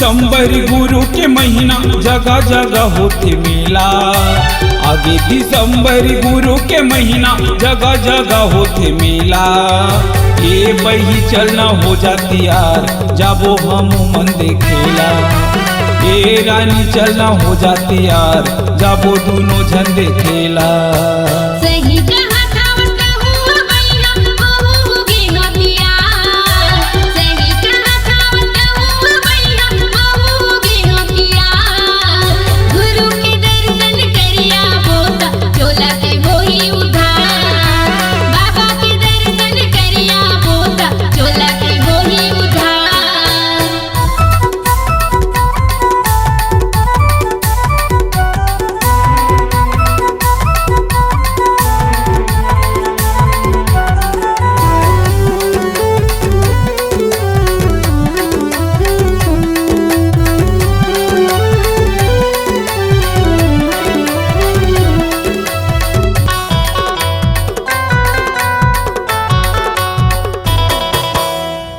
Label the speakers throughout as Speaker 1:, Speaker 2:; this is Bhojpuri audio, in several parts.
Speaker 1: दिसंबर गुरु के महीना जगह जगह होते मेला। आगे दिसंबर गुरु के महीना जगह जगह होते मेला। ये बही चलना हो जाती यार जाबो हम मन देखेला। ये रानी चलना हो जाती यार जाबो दोनों झन देखेला।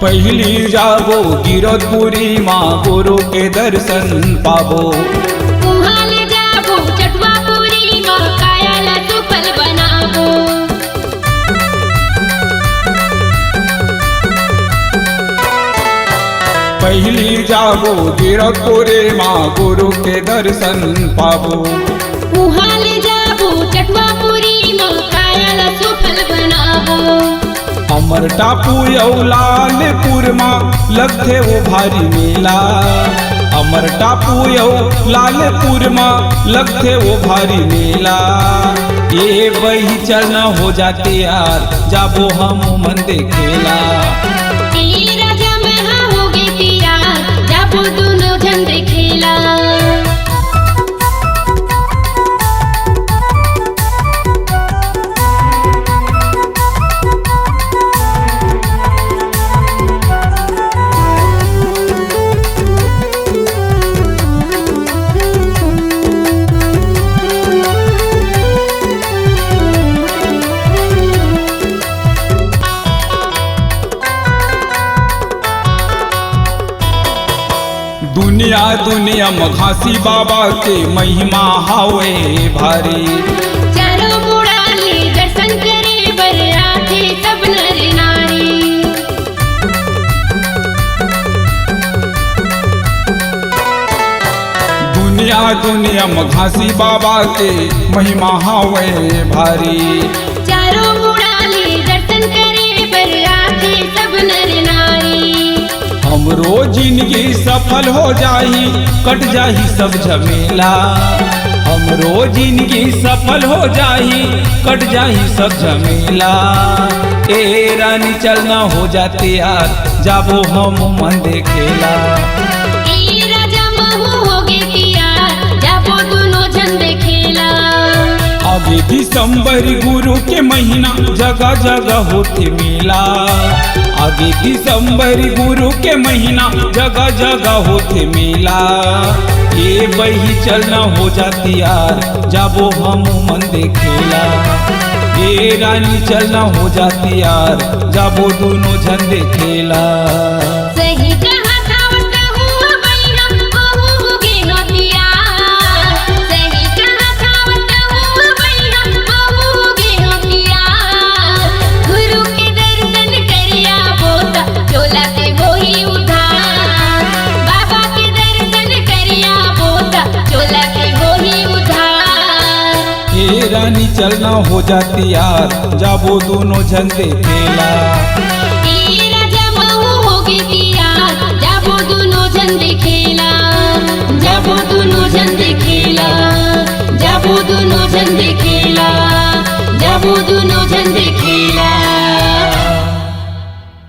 Speaker 1: पहली जाबो गिरधपुरी माँ गुरु के दर्शन पाबो।
Speaker 2: उहाले जाबो चटवापुरी माँ कायाला सुफल बनाबो।
Speaker 1: पहली जाबो गिरधपुरी माँ गुरु के दर्शन पाबो।
Speaker 2: उहाले जाबो चटवापुरी माँ कायाला सुफल बनाबो।
Speaker 1: अमर टापू यौ लालपुर माँ लगथे वो भारी मेला। अमर टापू यौ लालपुर माँ लगथे वो भारी मेला। ये वही चलना हो जाते यार जाबो हम मन देखेला।
Speaker 2: राजा में होगे तियार जाबो दोनों झन देखेला।
Speaker 1: दुनिया दुनिया मघासी बाबा के महिमा हावे भारी।
Speaker 2: चारों मुड़ाले दर्शन करे बर आथे सब नर नारी।
Speaker 1: दुनिया दुनिया मघासी बाबा के महिमा हावे भारी।
Speaker 2: चारों मुड़ाले दर्शन करे बर आथे सब नर नारी।
Speaker 1: हमरो जिंदगी सफल हो जाही कट जाही सब झमेला। हमरो जिंदगी सफल हो जाही कट जाही सब झमेला। ए रानी चलना हो जाते यार जाबो हम मन देखेला।
Speaker 2: राजा महू होगे तियार जाबो दोनों झन देखेला।
Speaker 1: आगे दिसंबर गुरु के महीना जगह जगह होते मेला। आगे दिसंबर गुरु के महीना जगह जगह होते मेला। ये बही चलना हो जाती यार जाबो हम मन देखेला। ये रानी चलना हो जाती यार जाबो दोनों झन देखेला।
Speaker 2: सही कहा था बताहूँ भैया महू होगे नौतियार। सही कहा था बताहूँ भैया महू होगे नौतियार। गुरु के दर्शन करिया बोता चोला के वही उधार। बाबा के दर्शन करिया बोता चोला के वही उधार।
Speaker 1: ये रानी चलना हो जाती यार जाबो दोनों झन देखेला।
Speaker 2: राजा महू होगे तियार जाबो दोनों झन देखेला। जाबो दोनों झन देखेला। जाबो दोनों झन देखेला। जाबो दोनों झन देखेला।